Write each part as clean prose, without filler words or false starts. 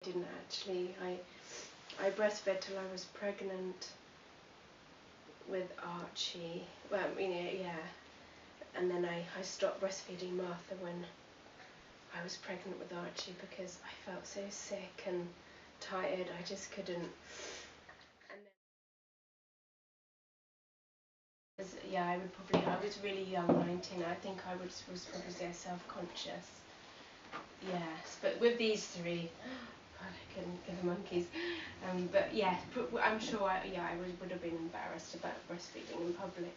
Didn't actually. I breastfed till I was pregnant with Archie. Well, yeah. And then I stopped breastfeeding Martha when I was pregnant with Archie because I felt so sick and tired. I just couldn't. And then, I was really young, 19. I think I was probably self-conscious. Yes, but with these three, God, I couldn't give the monkeys. But yeah, I'm sure I would have been embarrassed about breastfeeding in public.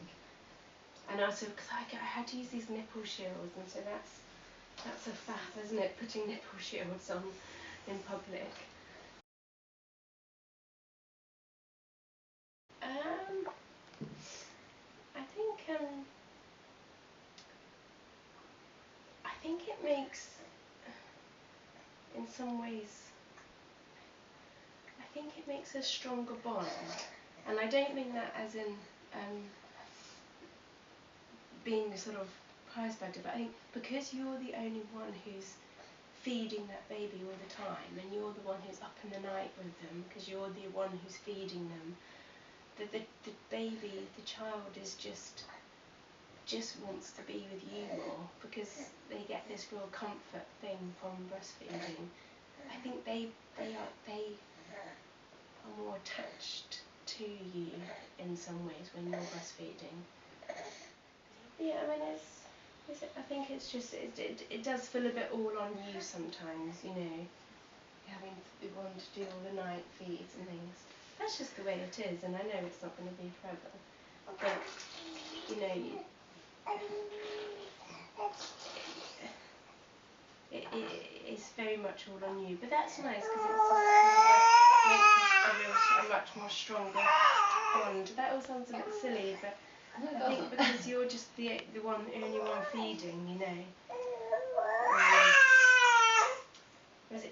And also because I had to use these nipple shields, and so that's a faff, isn't it? Putting nipple shields on in public. Um, I think it makes, in some ways, I think it makes a stronger bond. And I don't mean that as in being sort of prize fighter, but I think because you're the only one who's feeding that baby all the time, and you're the one who's up in the night with them, because you're the one who's feeding them, the baby, the child is just wants to be with you more, because they get this real comfort thing from breastfeeding. I think they are more attached to you in some ways when you're breastfeeding. Yeah, I mean, I think it's just, it does feel a bit all on you sometimes, having to want to do all the night feeds and things. That's just the way it is, and I know it's not going to be forever. But, it's very much all on you. But that's nice, because it's just makes a much more stronger bond. That all sounds a bit silly, but I think because you're just the only one feeding,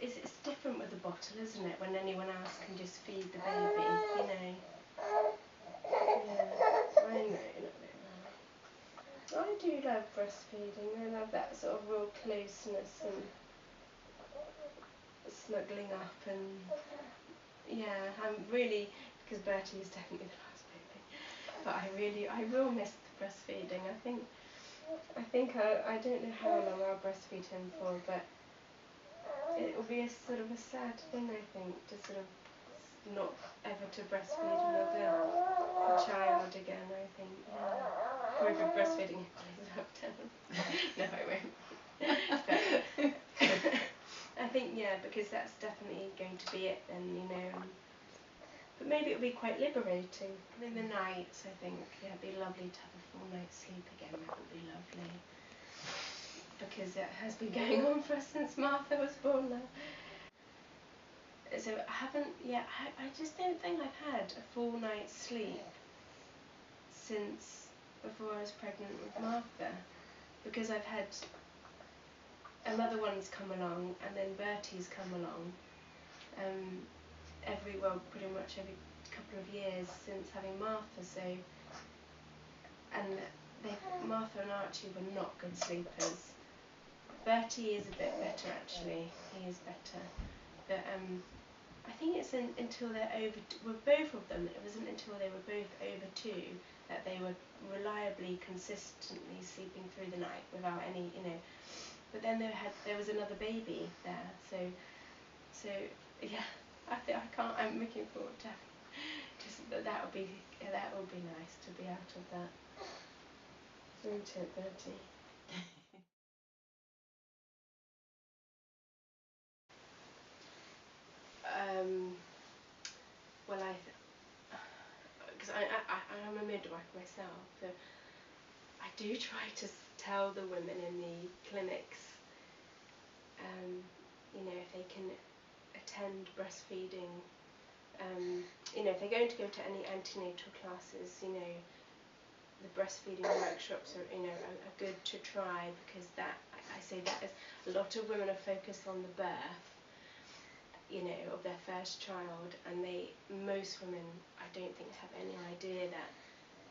it's different with the bottle, isn't it? When anyone else can just feed the baby, Yeah, I know. I do love breastfeeding. I love that sort of real closeness and snuggling up, and yeah, I'm really, because Bertie is definitely the last baby, but I will miss the breastfeeding. I don't know how long I'll breastfeed him for, but it will be a sort of a sad thing, I think, to sort of not ever to breastfeed another child again, I think. Yeah. Probably be breastfeeding him till he's about 10. No, I won't. But I think, because that's definitely going to be it then, but maybe it'll be quite liberating. In the nights, I think, it'd be lovely to have a full night's sleep again. That would be lovely. Because it has been going on for us since Martha was born now. So I haven't, I just don't think I've had a full night's sleep since before I was pregnant with Martha, because I've had another one's come along, and then Bertie's come along, pretty much every couple of years since having Martha. So, and Martha and Archie were not good sleepers. Bertie is a bit better, actually. He is better, but I think it's until they're over. With both of them, it wasn't until they were both over 2 that they were reliably, consistently sleeping through the night without any, But then there was another baby there, so yeah. I can't. I'm looking forward to just that would be nice to be out of that. Isn't it, Bertie? Well, because I'm a midwife myself, so I do try to tell the women in the clinics, if they can attend breastfeeding, if they're going to go to any antenatal classes, the breastfeeding workshops are good to try, because I say that as a lot of women are focused on the birth, of their first child, and most women, I don't think, have any idea that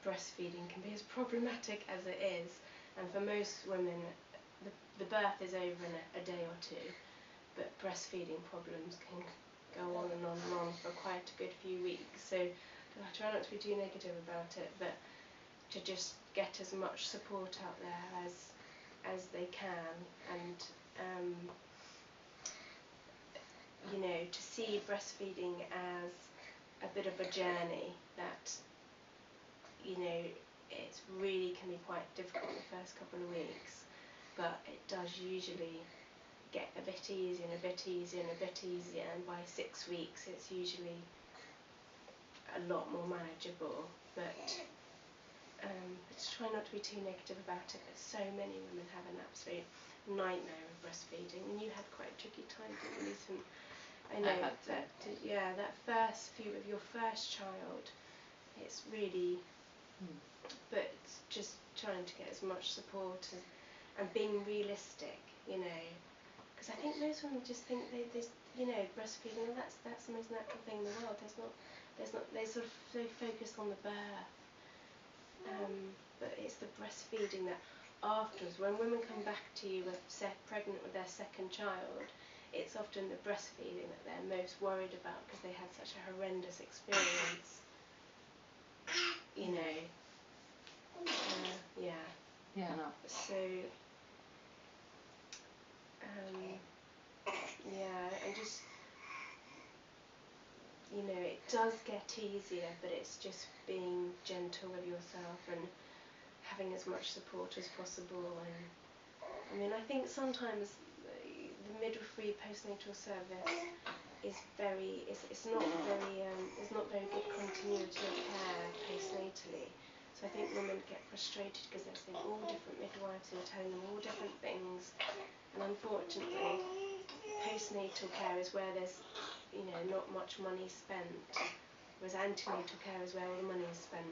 breastfeeding can be as problematic as it is. And for most women, the birth is over in a day or two, but breastfeeding problems can go on and on and on for quite a good few weeks. So I try not to be too negative about it, but to just get as much support out there as they can, and you know, to see breastfeeding as a bit of a journey, that, you know, it really can be quite difficult the first couple of weeks, but it does usually get a bit easier and a bit easier and a bit easier, and by 6 weeks it's usually a lot more manageable. But just try not to be too negative about it, but so many women have an absolute nightmare of breastfeeding, and you had quite a tricky time, didn't you, Lisa? I know that, yeah, that first few of your first child, it's really, but it's just trying to get as much support and being realistic, you know, because I think most women just think they you know, breastfeeding, that's the most natural thing in the world. There's not, they sort of so focused on the birth, but it's the breastfeeding that afterwards, when women come back to you with pregnant with their second child, it's often the breastfeeding that they're most worried about, because they had such a horrendous experience, you know. Yeah, no. So, yeah, and just, you know, it does get easier, but it's just being gentle with yourself and having as much support as possible. And I mean, I think sometimes the midwifery postnatal service is very, it's not very, there's not very good continuity of care postnatally. So I think women get frustrated because they're seeing all different midwives who are telling them all different things, and unfortunately postnatal care is where there's, you know, not much money spent, whereas antenatal care is where all the money is spent.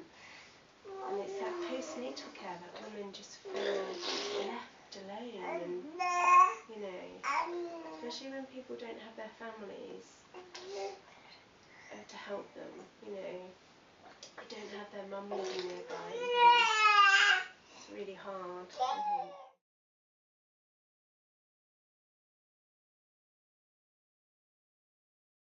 And it's that postnatal care that women just feel left alone, and, you know, especially when people don't have their families to help them, you know, they don't have their mum living nearby, and it's really hard, I think.